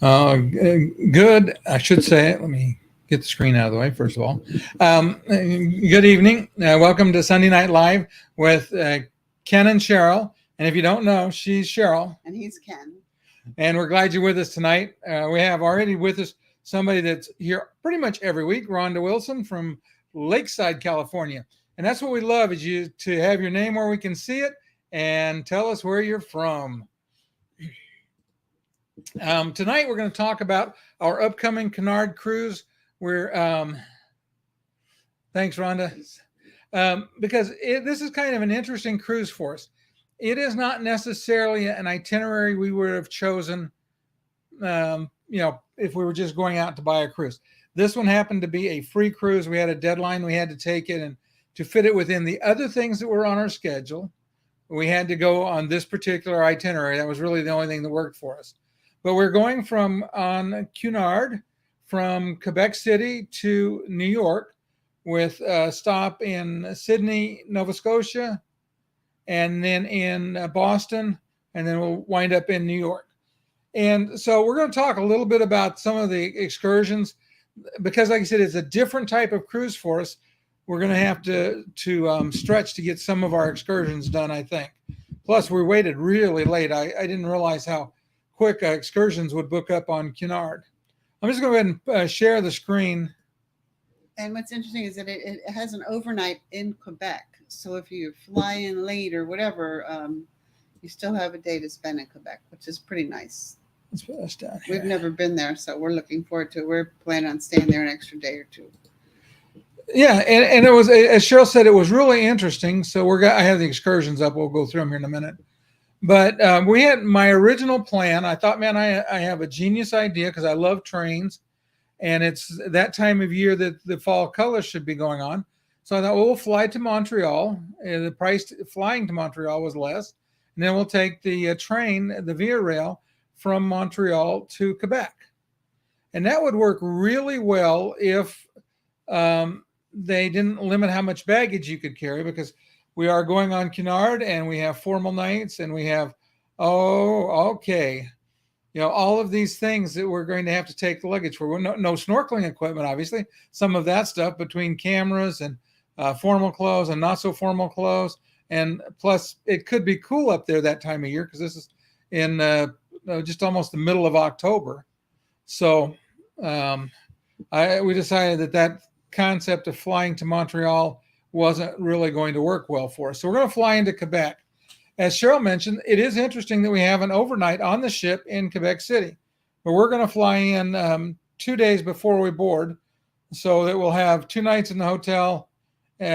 Good, I should say. Let me get the screen out of the way, first of all. Good evening. Welcome to Sunday Night Live with Ken and Cheryl. And if you don't know, she's Cheryl. And he's Ken. And we're glad you're with us tonight. We have already with us somebody that's here pretty much every week, Rhonda Wilson from Lakeside, California. And that's what we love, is you to have your name where we can see it and tell us where you're from. Tonight we're going to talk about our upcoming Cunard cruise. Thanks, Rhonda, because this is kind of an interesting cruise for us. It is not necessarily an itinerary we would have chosen, if we were just going out to buy a cruise. This one happened to be a free cruise. We had a deadline. We had to take it, and to fit it within the other things that were on our schedule, we had to go on this particular itinerary. That was really the only thing that worked for us. But we're going on Cunard from Quebec City to New York, with a stop in Sydney, Nova Scotia, and then in Boston, and then we'll wind up in New York. And so we're going to talk a little bit about some of the excursions, because like I said, it's a different type of cruise for us. We're going to have to stretch to get some of our excursions done, I think. Plus, we waited really late. I didn't realize how quick excursions would book up on Cunard. I'm just going to go ahead and share the screen. And what's interesting is that it has an overnight in Quebec. So if you fly in late or whatever, you still have a day to spend in Quebec, which is pretty nice. Let's put this down here. We've never been there, so we're looking forward to it. We're planning on staying there an extra day or two. Yeah, and it was, as Cheryl said, it was really interesting. So I have the excursions up. We'll go through them here in a minute. But we had my original plan. I thought, man, I have a genius idea, because I love trains. And it's that time of year that the fall colors should be going on. So I thought, well, we'll fly to Montreal. The price flying to Montreal was less. And then we'll take the train, the Via Rail, from Montreal to Quebec. And that would work really well if they didn't limit how much baggage you could carry, because we are going on Cunard and we have formal nights and we have, all of these things that we're going to have to take the luggage for. No snorkeling equipment, obviously. Some of that stuff between cameras and formal clothes and not so formal clothes. And plus, it could be cool up there that time of year, because this is in just almost the middle of October. So we decided that concept of flying to Montreal wasn't really going to work well for us. So we're going to fly into Quebec. As Cheryl mentioned, it is interesting that we have an overnight on the ship in Quebec City, but we're going to fly in 2 days before we board, so that we'll have 2 nights in the hotel. 2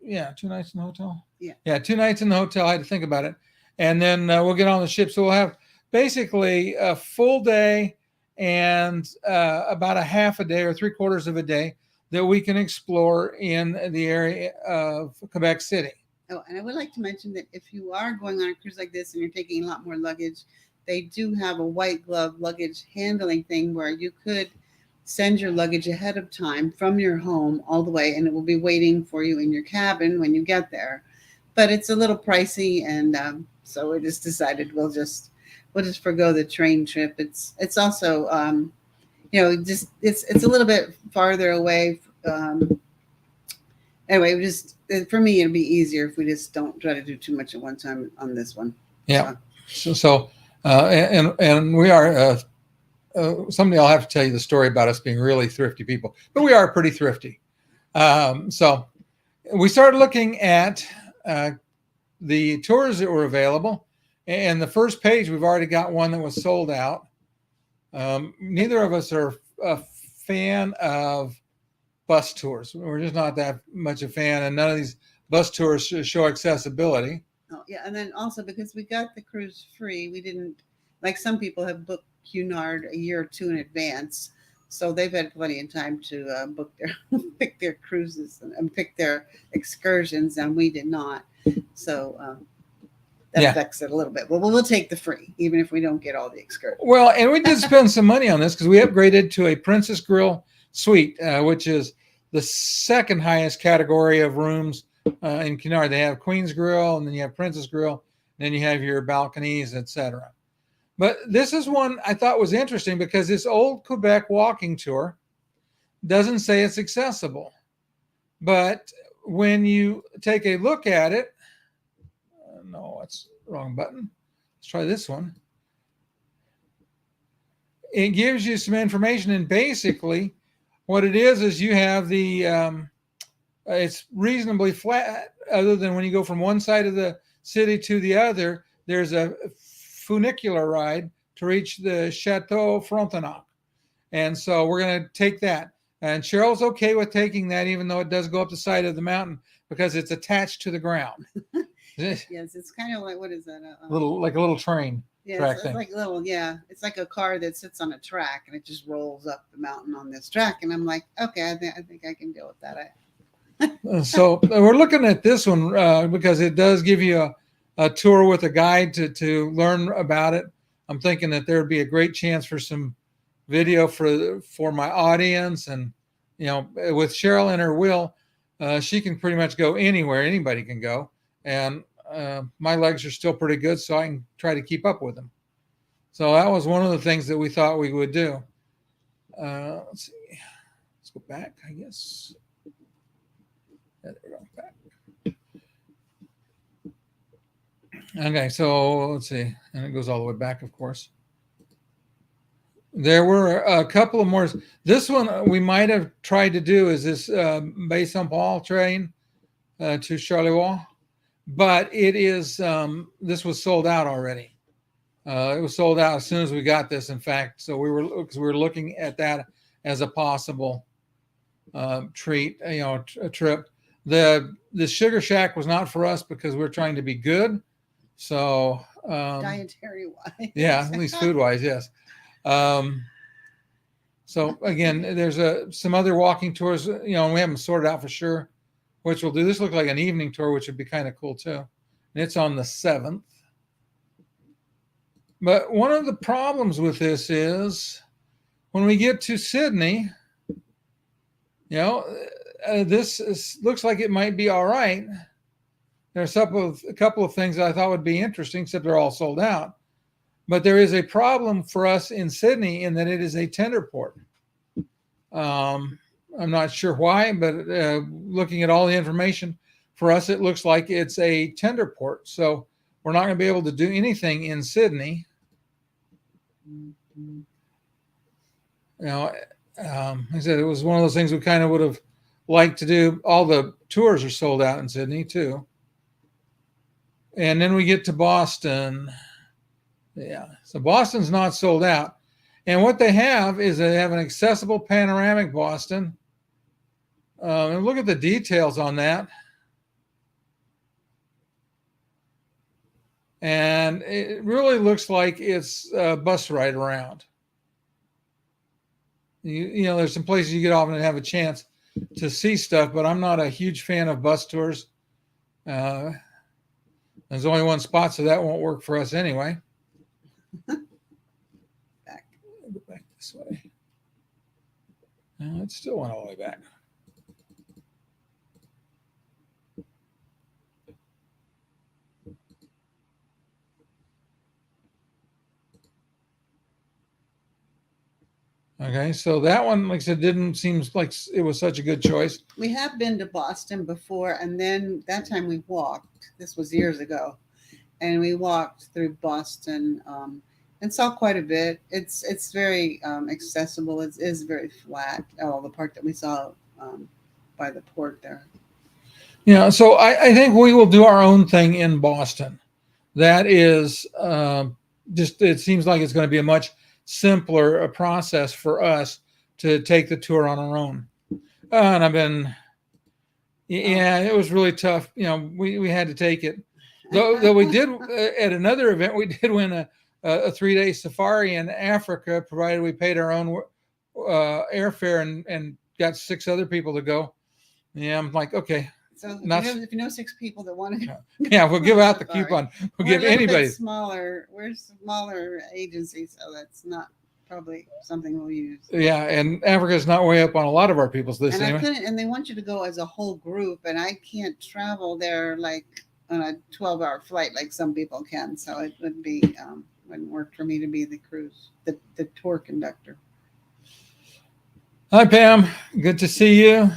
nights in the hotel. Yeah, 2 nights in the hotel. I had to think about it, and then we'll get on the ship. So we'll have basically a full day and about a half a day or 3/4 of a day that we can explore in the area of Quebec City. Oh, and I would like to mention that if you are going on a cruise like this and you're taking a lot more luggage, they do have a white glove luggage handling thing where you could send your luggage ahead of time from your home all the way, and it will be waiting for you in your cabin when you get there. But it's a little pricey, and so we just decided we'll just forgo the train trip. It's also it's a little bit farther away. Anyway, for me, it'd be easier if we just don't try to do too much at one time on this one. Yeah. And we are, someday I'll have to tell you the story about us being really thrifty people, but we are pretty thrifty. So we started looking at the tours that were available, and the first page, we've already got one that was sold out. Neither of us are a fan of bus tours. We're just not that much a fan, and none of these bus tours show accessibility. Oh, yeah, and then also because we got the cruise free, we didn't, like some people have booked Cunard a year or two in advance, so they've had plenty of time to pick their cruises and pick their excursions, and we did not. So that affects it a little bit. Well, we'll take the free, even if we don't get all the excursions. Well, and we did spend some money on this, because we upgraded to a Princess Grill suite, which is the second highest category of rooms in Cunard. They have Queen's Grill, and then you have Princess Grill, and then you have your balconies, etc. But this is one I thought was interesting because this old Quebec walking tour doesn't say it's accessible. But when you take a look at it, no, that's the wrong button. Let's try this one. It gives you some information, and basically what it is you have the it's reasonably flat, other than when you go from one side of the city to the other. There's a funicular ride to reach the Chateau Frontenac, and so we're going to take that. And Cheryl's okay with taking that, even though it does go up the side of the mountain because it's attached to the ground. Yes, it's kind of like, what is that? Like a little train. Yeah, it's like little, yeah. It's like a car that sits on a track and it just rolls up the mountain on this track. And I'm like, okay, I think I can deal with that. So we're looking at this one because it does give you a tour with a guide to learn about it. I'm thinking that there would be a great chance for some video for my audience, and with Cheryl and her Will, she can pretty much go anywhere anybody can go, and my legs are still pretty good, so I can try to keep up with them. So that was one of the things that we thought we would do. Let's see. Let's go back, I guess. There we go. Back. Okay, so let's see. And it goes all the way back, of course. There were a couple of more. This one we might have tried to do is this Bay Saint Paul train to Charleroi, but it is this was sold out already. It was sold out as soon as we got this. In fact, so we were looking at that as a possible treat, a trip. The Sugar Shack was not for us because we're trying to be good. So dietary wise, yeah, at least food wise, yes. So again, there's some other walking tours, and we haven't sorted out for sure which we'll do. This looks like an evening tour, which would be kind of cool too. And it's on the 7th. But one of the problems with this is when we get to Sydney, this looks like it might be all right. There's a couple of things that I thought would be interesting, except they're all sold out. But there is a problem for us in Sydney in that it is a tender port. I'm not sure why, but looking at all the information, for us, it looks like it's a tender port. So we're not going to be able to do anything in Sydney. I said it was one of those things we kind of would have liked to do. All the tours are sold out in Sydney too. And then we get to Boston. Yeah, so Boston's not sold out. And what they have is they have an accessible panoramic Boston. And look at the details on that. And it really looks like it's a bus ride around. There's some places you get off and have a chance to see stuff, but I'm not a huge fan of bus tours. There's only one spot, so that won't work for us anyway. Go back this way. No, it still went all the way back. Okay, so that one, like I said, didn't seem like it was such a good choice. We have been to Boston before, and then that time we walked. This was years ago, and we walked through Boston and saw quite a bit. It's very accessible. It is very flat. The part that we saw by the port there. Yeah, so I think we will do our own thing in Boston. That is just, it seems like it's going to be a much simpler process for us to take the tour on our own. And I've been, it was really tough. We had to take it. Though we did, at another event, we did win a 3-day safari in Africa, provided we paid our own airfare and got 6 other people to go. Yeah, I'm like, okay. So if you know 6 people that want to go. Yeah, we'll give out the coupon. We'll give anybody. We're smaller agencies, so that's not probably something we'll use. Yeah, and Africa's not way up on a lot of our people's list anyway. And they want you to go as a whole group, and I can't travel there like on a 12-hour flight like some people can, so it would be wouldn't work for me to be the tour conductor. Hi, Pam. Good to see you.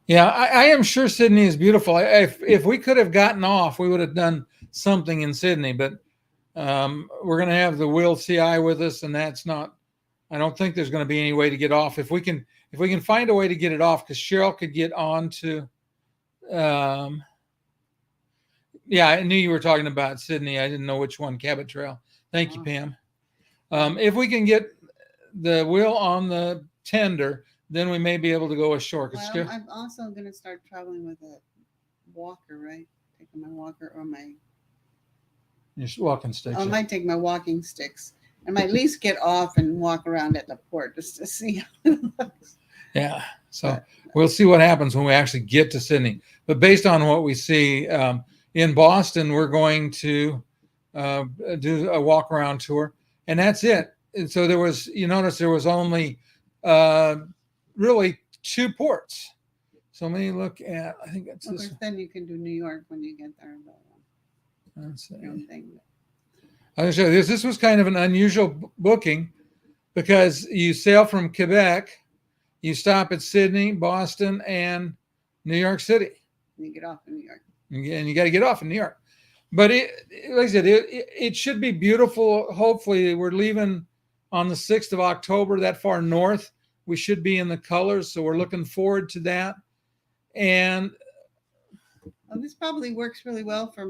Yeah, I am sure Sydney is beautiful. If we could have gotten off, we would have done something in Sydney, but we're going to have the Whill Ci2 with us, and that's not. I don't think there's going to be any way to get off. If we can find a way to get it off, because Cheryl could get on to. Yeah, I knew you were talking about Sydney. I didn't know which one. Cabot Trail. Thank you, Pam. If we can get the Whill on the tender, then we may be able to go ashore. Well, I'm also going to start traveling with a walker, right? Taking my walker or my your walking sticks. I might take my walking sticks. I might at least get off and walk around at the port just to see how it looks. Yeah. So we'll see what happens when we actually get to Sydney. But based on what we see in Boston, we're going to do a walk around tour, and that's it. And so you notice there was only really 2 ports. So let me look at, I think that's this. Then you can do New York when you get there. Let's see. Thing. I'll show you this. This was kind of an unusual booking because you sail from Quebec, you stop at Sydney, Boston, and New York City. And you get off in New York. And you got to get off in New York. But like I said, it should be beautiful. Hopefully, we're leaving on the 6th of October, that far north. We should be in the colors, so we're looking forward to that. And this probably works really well for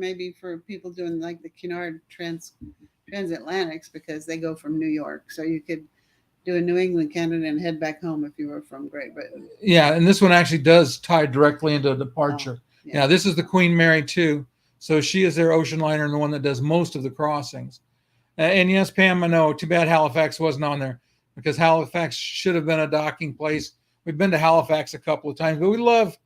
people doing like the Cunard transatlantics, because they go from New York. So you could do a New England, Canada, and head back home if you were from Great Britain. Yeah, and this one actually does tie directly into a departure. Yeah, this is the Queen Mary 2. So she is their ocean liner and the one that does most of the crossings. And yes, Pam, I know. Too bad Halifax wasn't on there, because Halifax should have been a docking place. We've been to Halifax a couple of times, but we love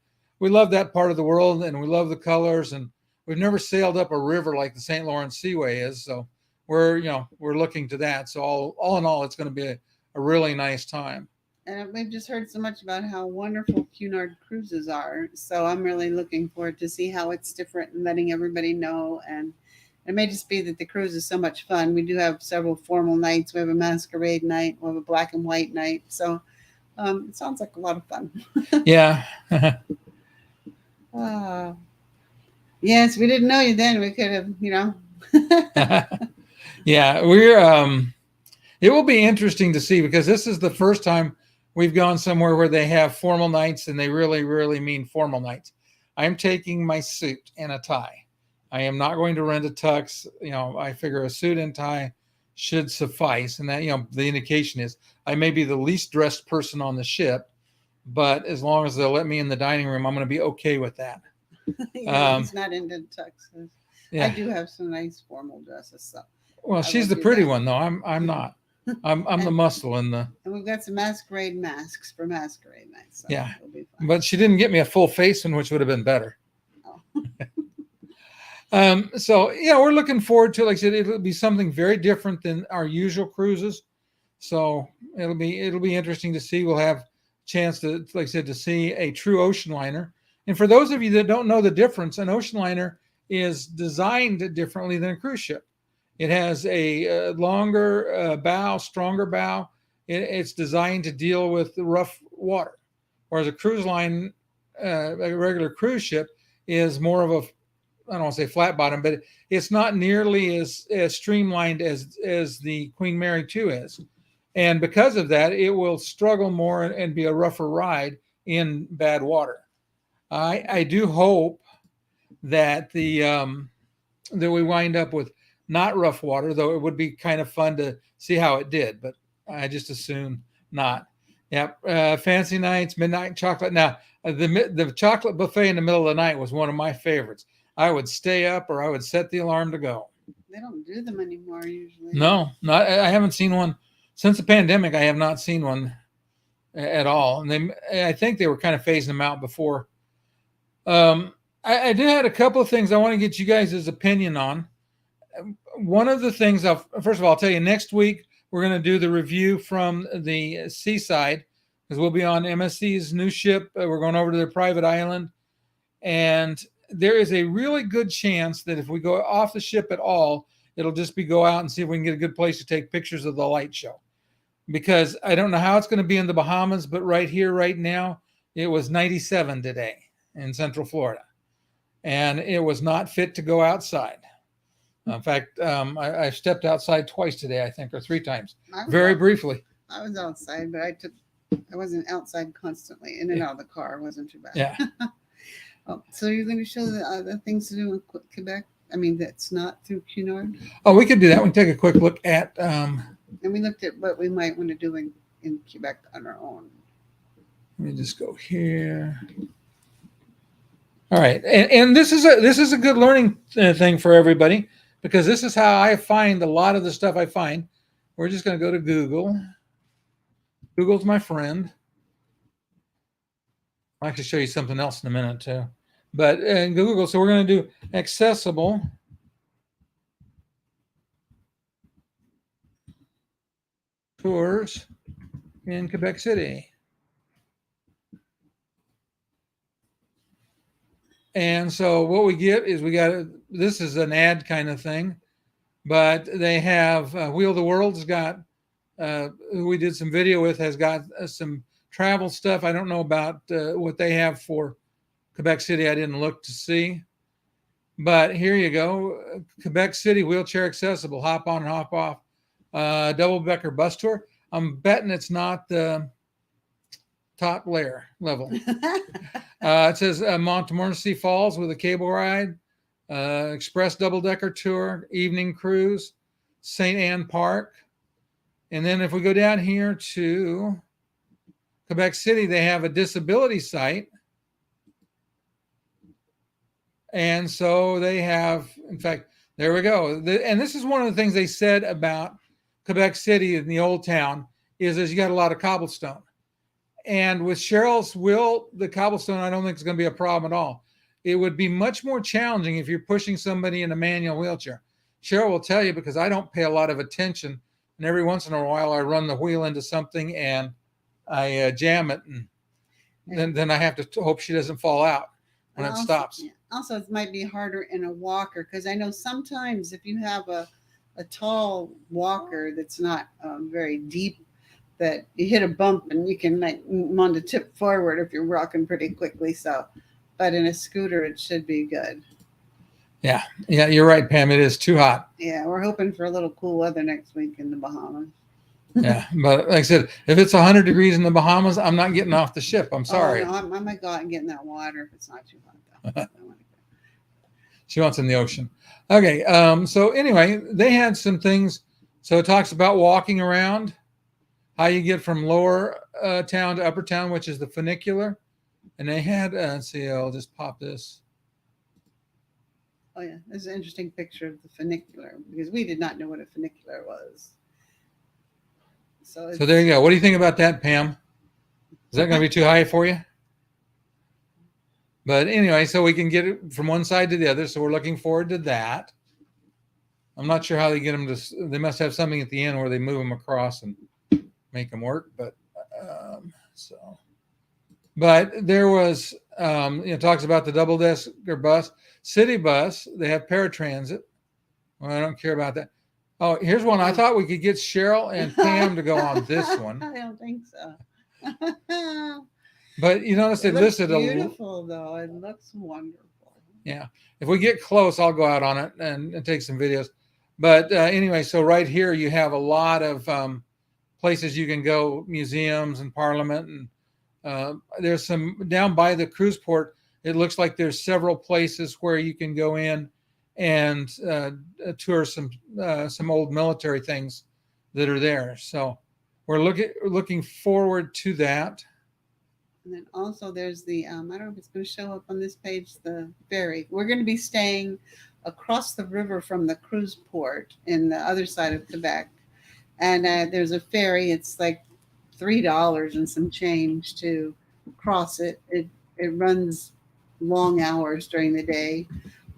that part of the world, and we love the colors. And we've never sailed up a river like the St. Lawrence Seaway is. So we're looking to that. So all in all, it's going to be a really nice time. And we've just heard so much about how wonderful Cunard cruises are. So I'm really looking forward to see how it's different and letting everybody know. And it may just be that the cruise is so much fun. We do have several formal nights. We have a masquerade night. We have a black and white night. So it sounds like a lot of fun. Yeah. Yes, we didn't know you then. We could have, Yeah, we're it will be interesting to see, because this is the first time we've gone somewhere where they have formal nights, and they really, really mean formal nights. I'm taking my suit and a tie. I am not going to rent a tux. I figure a suit and tie should suffice. And that, the indication is I may be the least dressed person on the ship, but as long as they'll let me in the dining room, I'm going to be okay with that. He's not into tuxes. Yeah. I do have some nice formal dresses. So. Well, she's the pretty one, though. I'm not. I'm the muscle in the. And we've got some masquerade masks for masquerade nights. So yeah, it'll be fun. But she didn't get me a full face one, which would have been better. Oh. So yeah, we're looking forward to. Like I said, it'll be something very different than our usual cruises. So it'll be interesting to see. We'll have a chance to, like I said, to see a true ocean liner. And for those of you that don't know the difference, an ocean liner is designed differently than a cruise ship. It has a longer bow, stronger bow. It's designed to deal with the rough water, whereas a cruise line, a regular cruise ship, is more of a, I don't want to say flat bottom, but it's not nearly as streamlined as the Queen Mary 2 is. And because of that, it will struggle more and be a rougher ride in bad water. I do hope that that we wind up with not rough water, though it would be kind of fun to see how it did, but I just assume not. Yep. Fancy nights, midnight chocolate. Now, the chocolate buffet in the middle of the night was one of my favorites. I would stay up, or I would set the alarm to go. They don't do them anymore usually. No, I haven't seen one since the pandemic. I have not seen one at all. And I think they were kind of phasing them out before. I did have a couple of things I want to get you guys' opinion on. One of the things, first of all, I'll tell you, next week we're going to do the review from the seaside, because we'll be on MSC's new ship. We're going over to their private island, and there is a really good chance that if we go off the ship at all, It'll just be go out and see if we can get a good place to take pictures of the light show. Because I don't know how it's going to be in the Bahamas, but right here, right now, it was 97 today in Central Florida. And it was not fit to go outside. In fact, I stepped outside twice today, I think, or 3 times, very briefly. I was outside, but I wasn't outside constantly. In and out of the car. It wasn't too bad. Yeah. Oh, so you're going to show the things to do in Quebec? I mean, that's not through Cunard? Oh, we could do that. We can take a quick look at... and we looked at what we might want to do in Quebec on our own. Let me just go here. All right. And this is a good learning thing for everybody, because this is how I find a lot of the stuff I find. We're just going to go to Google. Google's my friend. I'll actually show you something else in a minute too. But in Google, so we're going to do accessible tours in Quebec City. And so what we get is this is an ad kind of thing, but they have Wheel the World's got, who we did some video with, has got some travel stuff. I don't know about what they have for Quebec City. I didn't look to see, but here you go. Quebec City wheelchair accessible, hop on and hop off, double-decker bus tour. I'm betting it's not the top level. It says Montmorency Falls with a cable ride, express double-decker tour, evening cruise, St. Anne Park. And then if we go down here to Quebec City, they have a disability site. And so they have, in fact, there we go. And this is one of the things they said about Quebec City in the old town is you got a lot of cobblestone. And with Cheryl's Whill, the cobblestone, I don't think it's going to be a problem at all. It would be much more challenging if you're pushing somebody in a manual wheelchair. Cheryl will tell you, because I don't pay a lot of attention. And every once in a while, I run the wheel into something and I jam it. And then I have to hope she doesn't fall out when it stops. Yeah. Also, it might be harder in a walker, because I know sometimes if you have a tall walker that's not very deep, that you hit a bump and you can want to tip forward if you're walking pretty quickly. So, but in a scooter, it should be good. Yeah, you're right, Pam. It is too hot. Yeah, we're hoping for a little cool weather next week in the Bahamas. Yeah, but like I said, if it's 100 degrees in the Bahamas, I'm not getting off the ship. I'm sorry. Oh, no, I might go out and get in that water if it's not too hot, though. She wants in the ocean. Okay, so anyway, they had some things. So it talks about walking around, how you get from lower town to upper town, which is the funicular. And they had, let's see, I'll just pop this. Oh, yeah, there's an interesting picture of the funicular, because we did not know what a funicular was. So there you go. What do you think about that, Pam? Is that going to be too high for you? But anyway, so we can get it from one side to the other. So we're looking forward to that. I'm not sure how they get them to, they must have something at the end where they move them across and make them work. But but there was, talks about the double-decker bus, city bus. They have paratransit. Well, I don't care about that. Oh, here's one. I thought we could get Cheryl and Pam to go on this one. I don't think so. But you notice they listed a beautiful though. It looks wonderful. Yeah. If we get close, I'll go out on it and take some videos. But anyway, so right here you have a lot of places you can go, museums and Parliament, and there's some down by the cruise port. It looks like there's several places where you can go in and tour some old military things that are there. So we're looking forward to that. And then also there's the, I don't know if it's going to show up on this page, the ferry. We're going to be staying across the river from the cruise port in the other side of Quebec. And there's a ferry. It's like $3 and some change to cross it. It runs long hours during the day.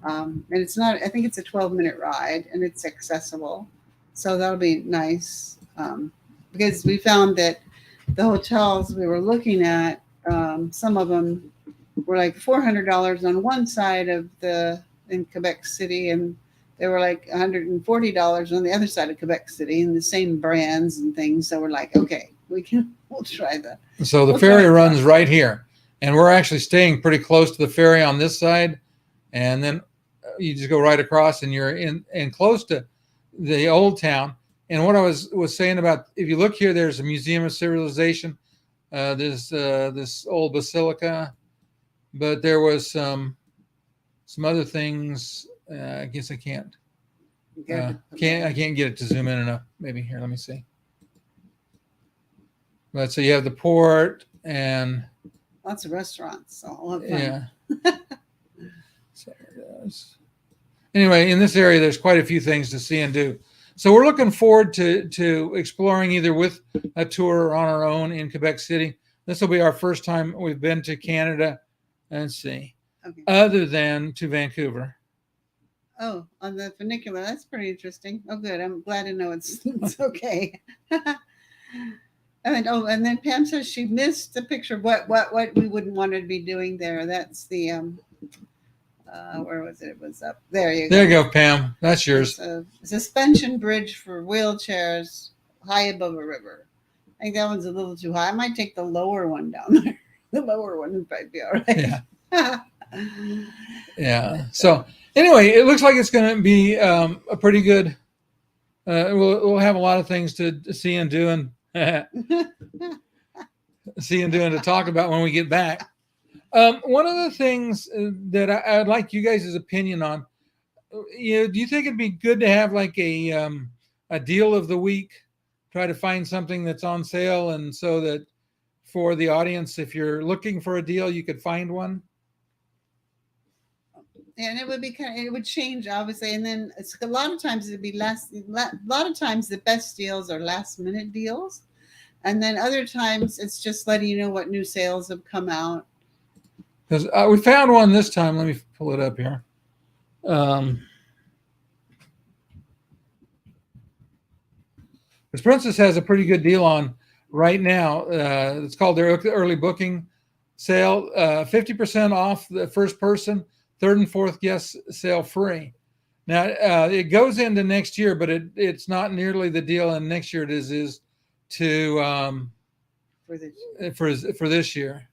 And it's not, I think it's a 12-minute ride, and it's accessible. So that'll be nice. Because we found that the hotels we were looking at, some of them were like $400 on one side of in Quebec City, and they were like $140 on the other side of Quebec City, and the same brands and things. So we're like, okay, we'll try that. So the ferry runs right here, and we're actually staying pretty close to the ferry on this side, and then you just go right across, and you're in close to the old town. And what I was saying about, if you look here, there's a Museum of Civilization, this old basilica, but there was some other things. I guess I can't get it to zoom in enough. Maybe here, let me see. But so you have the port and lots of restaurants. So I'll have fun. Yeah. So there it is. Anyway, in this area, there's quite a few things to see and do. So we're looking forward to exploring either with a tour or on our own in Quebec City. This will be our first time we've been to Canada. Let's see. Okay. Other than to Vancouver. Oh, on the funicular. That's pretty interesting. Oh, good. I'm glad to know it's okay. And then Pam says she missed the picture of what we wouldn't want to be doing there. That's the where was it? It was up there. There you go, Pam. That's yours. It's a suspension bridge for wheelchairs high above a river. I think that one's a little too high. I might take the lower one down there. The lower one might be all right. Yeah. Yeah. So anyway, it looks like it's going to be a pretty good. We'll have a lot of things to see and do and to talk about when we get back. One of the things that I'd like you guys' opinion on, do you think it'd be good to have like a deal of the week? Try to find something that's on sale, and so that for the audience, if you're looking for a deal, you could find one. And it would be it would change obviously, and then it's a lot of times it'd be a lot of times the best deals are last minute deals, and then other times it's just letting you know what new sales have come out. Because we found one this time. Let me pull it up here. Because Princess has a pretty good deal on right now. It's called their early booking sale. 50% off the first person, third and fourth guest sale free. Now it goes into next year, but it's not nearly the deal. And next year it is to for this year.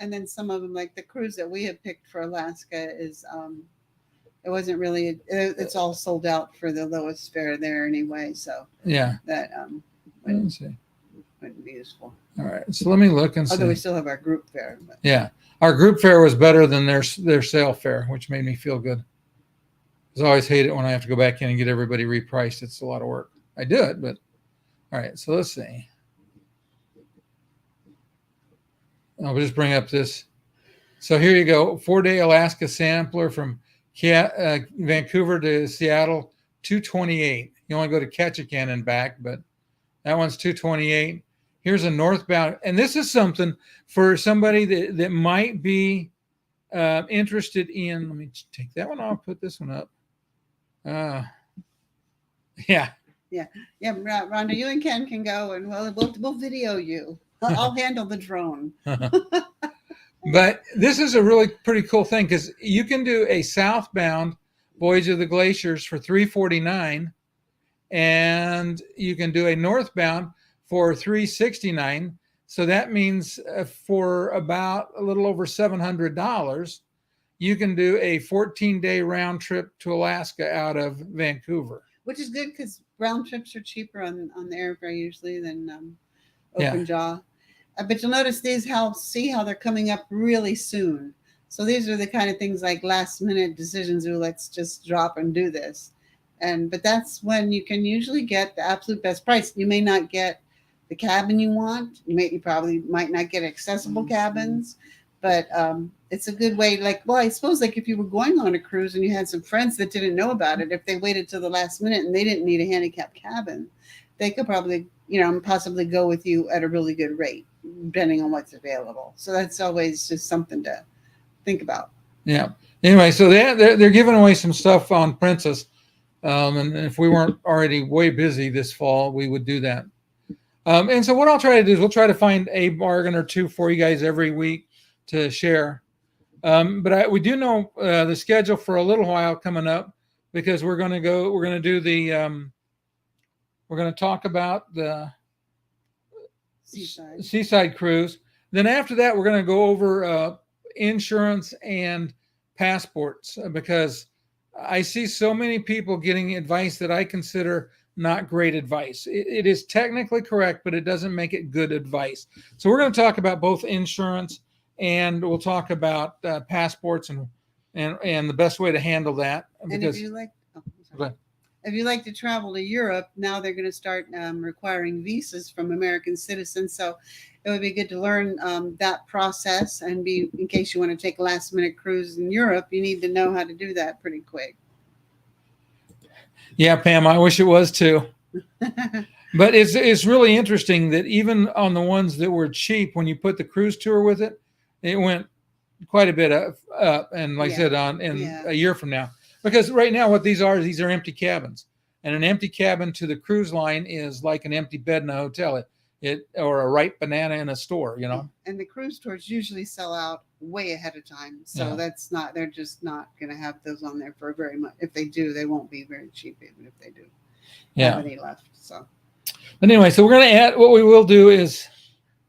And then some of them, like the cruise that we have picked for Alaska, is it wasn't really. It's all sold out for the lowest fare there anyway. So yeah, that wouldn't be useful. All right, so let me look and see. Although we still have our group fare. But. Yeah, our group fare was better than their sale fare, which made me feel good. Because I always hate it when I have to go back in and get everybody repriced. It's a lot of work. I do it, but all right. So let's see. I'll just bring up this. So here you go. 4-day Alaska sampler from Vancouver to Seattle, $228. You only go to Ketchikan and back, but that one's $228. Here's a northbound. And this is something for somebody that might be interested in. Let me take that one off, put this one up. Yeah. Rhonda, you and Ken can go and we'll video you. I'll handle the drone. But this is a really pretty cool thing because you can do a southbound Voyage of the Glaciers for $349, and you can do a northbound for $369. So that means for about a little over $700, you can do a 14-day round trip to Alaska out of Vancouver. Which is good because round trips are cheaper on the airfare usually than open jaw. But you'll notice these see how they're coming up really soon. So these are the kind of things like last minute decisions. Let's just drop and do this. But that's when you can usually get the absolute best price. You may not get the cabin you want. You probably might not get accessible cabins, but it's a good way. I suppose if you were going on a cruise and you had some friends that didn't know about it, if they waited till the last minute and they didn't need a handicapped cabin, they could probably, possibly go with you at a really good rate, depending on what's available. So that's always just something to think about. Yeah. Anyway, so they're giving away some stuff on Princess. And if we weren't already way busy this fall, we would do that. And so what I'll try to do is we'll try to find a bargain or two for you guys every week to share. But we do know the schedule for a little while coming up. because we're going to do we're going to talk about the seaside cruise. Then after that, we're going to go over insurance and passports, because I see so many people getting advice that I consider not great advice. It is technically correct, but it doesn't make it good advice. So we're going to talk about both insurance, and we'll talk about passports and the best way to handle that. And if you like, if you like to travel to Europe, now they're going to start requiring visas from American citizens. So it would be good to learn that process, and in case you want to take a last minute cruise in Europe, you need to know how to do that pretty quick. Yeah, Pam, I wish it was too. But it's really interesting that even on the ones that were cheap, when you put the cruise tour with it, it went quite a bit up. And like I said, a year from now, because right now what these are empty cabins, and an empty cabin to the cruise line is like an empty bed in a hotel, or a ripe banana in a store, And the cruise tours usually sell out way ahead of time, so they're just not going to have those on there for very much. If they do, they won't be very cheap, even if they do have any left. So anyway, so we're going to add, what we will do is,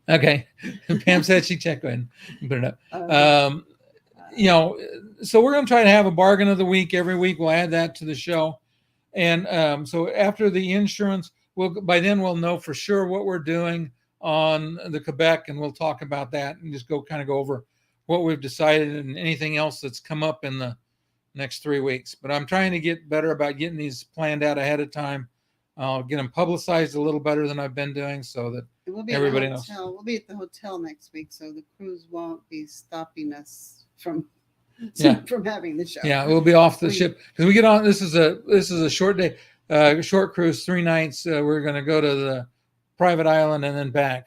okay, Pam said she checked. Go ahead and put it up. So we're going to try to have a bargain of the week every week. We'll add that to the show. And so after the insurance, by then we'll know for sure what we're doing on the Quebec, and we'll talk about that and just go over what we've decided and anything else that's come up in the next 3 weeks. But I'm trying to get better about getting these planned out ahead of time. I'll get them publicized a little better than I've been doing, so that everybody knows. We'll be at the hotel next week, so the cruise won't be stopping us from having the show. Yeah, we'll be off the ship because we get on. This is a short day, short cruise, 3 nights. We're going to go to the private island and then back.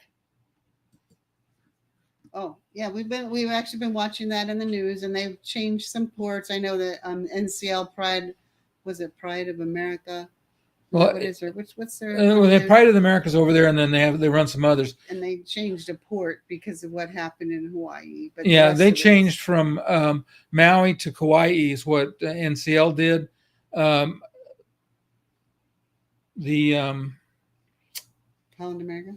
Oh yeah, we've actually been watching that in the news, and they've changed some ports. I know that NCL Pride, was it Pride of America? Well, what is there? What's their? They have Pride of the Americas over there, and then they run some others. And they changed a port because of what happened in Hawaii. But they changed from Maui to Kauai is what NCL did. Holland America?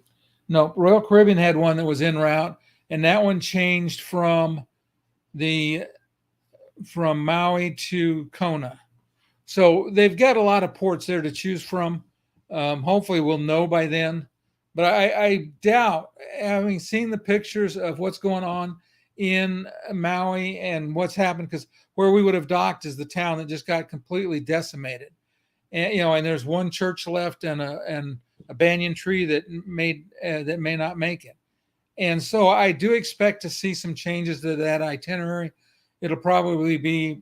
No, Royal Caribbean had one that was en route, and that one changed from Maui to Kona. So they've got a lot of ports there to choose from. Hopefully we'll know by then. But I doubt, having seen the pictures of what's going on in Maui and what's happened, because where we would have docked is the town that just got completely decimated. And and there's one church left and a banyan tree that may not make it. And so I do expect to see some changes to that itinerary. It'll probably be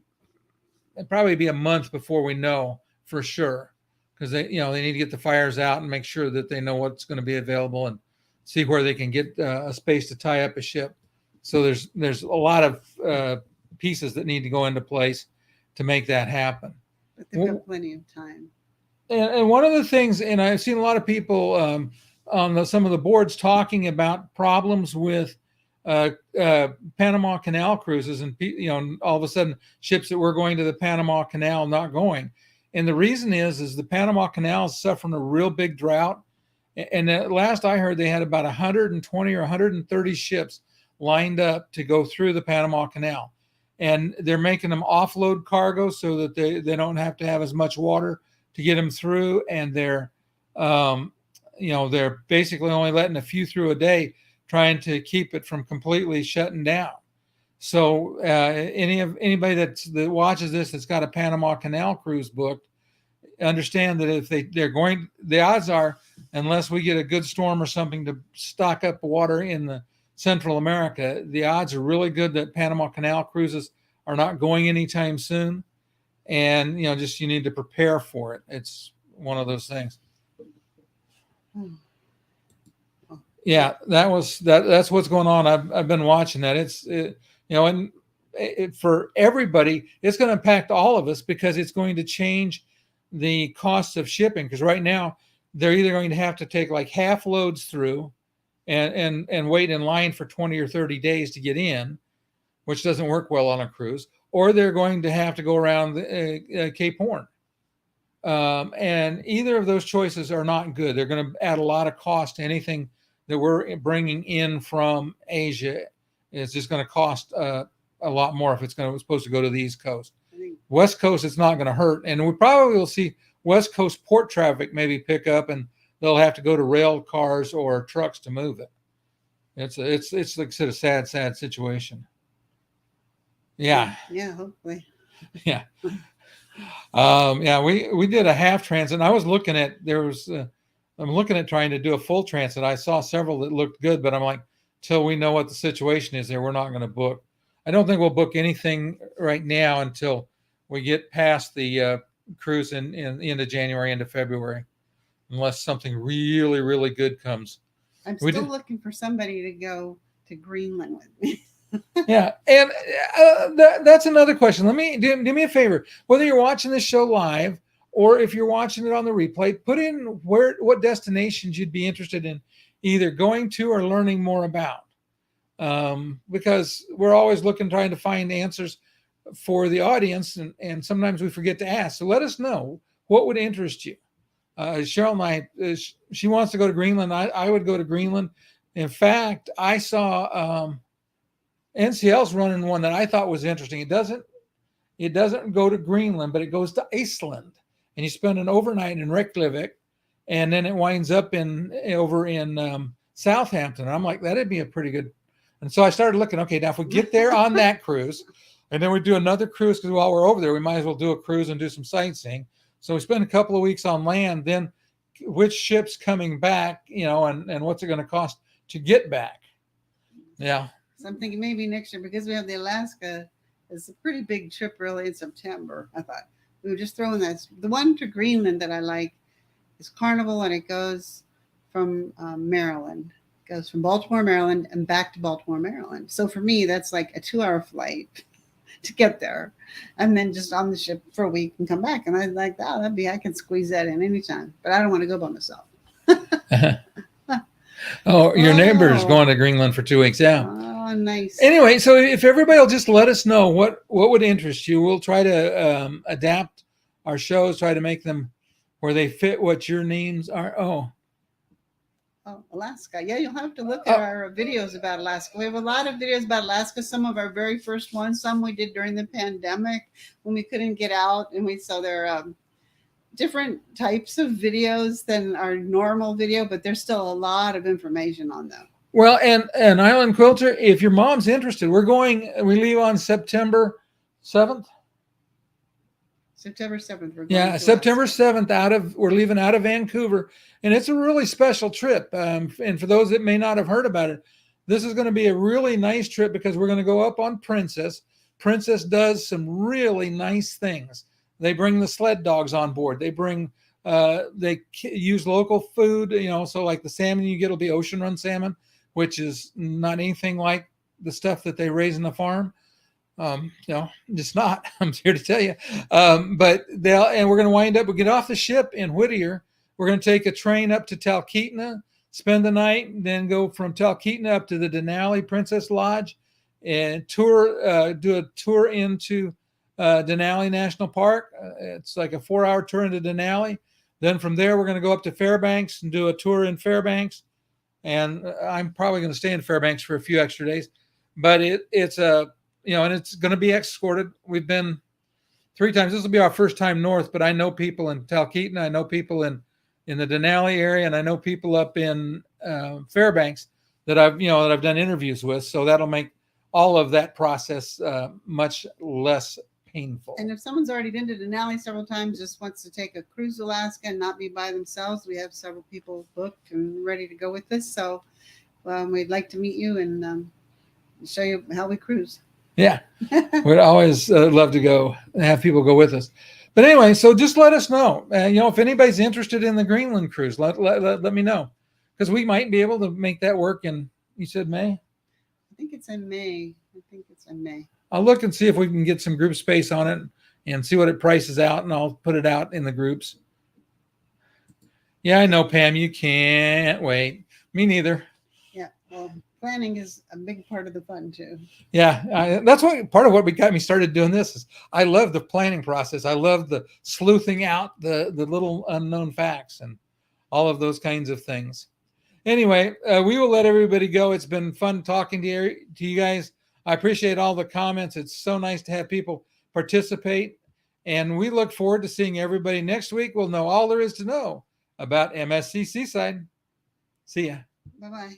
a month before we know for sure, because they need to get the fires out and make sure that they know what's going to be available and see where they can get a space to tie up a ship. So there's a lot of pieces that need to go into place to make that happen. But they've got plenty of time. And one of the things, and I've seen a lot of people on some of the boards talking about problems with Panama Canal cruises, and all of a sudden ships that were going to the Panama Canal not going. And the reason is the Panama Canal is suffering a real big drought. And at last I heard, they had about 120 or 130 ships lined up to go through the Panama Canal. And they're making them offload cargo so that they don't have to have as much water to get them through. And they're basically only letting a few through a day, trying to keep it from completely shutting down. So anybody that watches this that's got a Panama Canal cruise booked, understand that if they're going, the odds are, unless we get a good storm or something to stock up water in the Central America, the odds are really good that Panama Canal cruises are not going anytime soon. And you need to prepare for it. It's one of those things. Yeah, that's what's going on. I've been watching that. For everybody, it's going to impact all of us, because it's going to change the cost of shipping. Because right now they're either going to have to take like half loads through and wait in line for 20 or 30 days to get in, which doesn't work well on a cruise, or they're going to have to go around Cape Horn. And either of those choices are not good. They're going to add a lot of cost to anything that we're bringing in from Asia. It's just going to cost a lot more if it's supposed to go to the East Coast. West Coast, it's not going to hurt. And we probably will see West Coast port traffic maybe pick up, and they'll have to go to rail cars or trucks to move it. It's like I said, a sad situation. Yeah. Yeah, hopefully. Yeah. We did a half transit. And I was looking at, I'm looking at trying to do a full transit. I saw several that looked good, but I'm like, till we know what the situation is there, we're not going to book. I don't think we'll book anything right now until we get past the cruise in into January, into February, unless something really, really good comes. I'm still looking for somebody to go to Greenland with me. Yeah, and that's another question. Let me do me a favor. Whether you're watching this show live or if you're watching it on the replay, put in what destinations you'd be interested in either going to or learning more about. Because we're always trying to find answers for the audience, and sometimes we forget to ask. So let us know what would interest you. Cheryl and I, she wants to go to Greenland. I would go to Greenland. In fact, I saw NCL's running one that I thought was interesting. It doesn't go to Greenland, but it goes to Iceland, and you spend an overnight in Reykjavik, and then it winds up over in Southampton. And I'm like, that'd be a pretty good. And so I started looking. Okay, now if we get there on that cruise, and then we do another cruise, because while we're over there, we might as well do a cruise and do some sightseeing. So we spend a couple of weeks on land. Then which ship's coming back, and what's it going to cost to get back? Yeah. So I'm thinking maybe next year, because we have the Alaska, it's a pretty big trip really in September. I thought we would just throw in that. The one to Greenland that I like is Carnival, and it goes from Maryland. It goes from Baltimore, Maryland, and back to Baltimore, Maryland. So for me, that's like a 2-hour flight to get there, and then just on the ship for a week and come back. And I like that. I can squeeze that in anytime, but I don't want to go by myself. Oh, your neighbor's going to Greenland for 2 weeks. Yeah. Oh, nice. Anyway, so if everybody will just let us know what would interest you, we'll try to adapt our shows, try to make them where they fit what your needs are. Oh, Alaska. Yeah, you'll have to look at our videos about Alaska. We have a lot of videos about Alaska. Some of our very first ones, some we did during the pandemic when we couldn't get out, and so they're different types of videos than our normal video, but there's still a lot of information on them. Well, and Island Quilter, if your mom's interested, we leave on September 7th. September 7th. Yeah, September 7th we're leaving out of Vancouver, and it's a really special trip. And for those that may not have heard about it, this is going to be a really nice trip because we're going to go up on Princess. Princess does some really nice things. They bring the sled dogs on board. They use local food, so like the salmon you get will be ocean run salmon, which is not anything like the stuff that they raise in the farm. Just not. I'm here to tell you. But we're going to wind up. We get off the ship in Whittier. We're going to take a train up to Talkeetna, spend the night, then go from Talkeetna up to the Denali Princess Lodge, and do a tour into Denali National Park. It's like a 4-hour tour into Denali. Then from there, we're going to go up to Fairbanks and do a tour in Fairbanks. And I'm probably going to stay in Fairbanks for a few extra days. But it's and it's going to be escorted. We've been 3 times. This will be our first time north, but I know people in Talkeetna. I know people in the Denali area, and I know people up in Fairbanks that I've done interviews with. So that'll make all of that process much less painful. And if someone's already been to Denali several times, just wants to take a cruise to Alaska and not be by themselves, we have several people booked and ready to go with us. So we'd like to meet you and show you how we cruise. Yeah, we'd always love to go and have people go with us. But anyway, so just let us know. If anybody's interested in the Greenland cruise, let me know, because we might be able to make that work. And you said May? I think it's in May. I'll look and see if we can get some group space on it and see what it prices out, and I'll put it out in the groups. Yeah, I know, Pam. You can't wait. Me neither. Yeah, well, planning is a big part of the fun too. Yeah, that's what part of what got me started doing this is I love the planning process. I love the sleuthing out the little unknown facts and all of those kinds of things. Anyway, we will let everybody go. It's been fun talking to you guys. I appreciate all the comments. It's so nice to have people participate. And we look forward to seeing everybody next week. We'll know all there is to know about MSC Seaside. See ya. Bye-bye.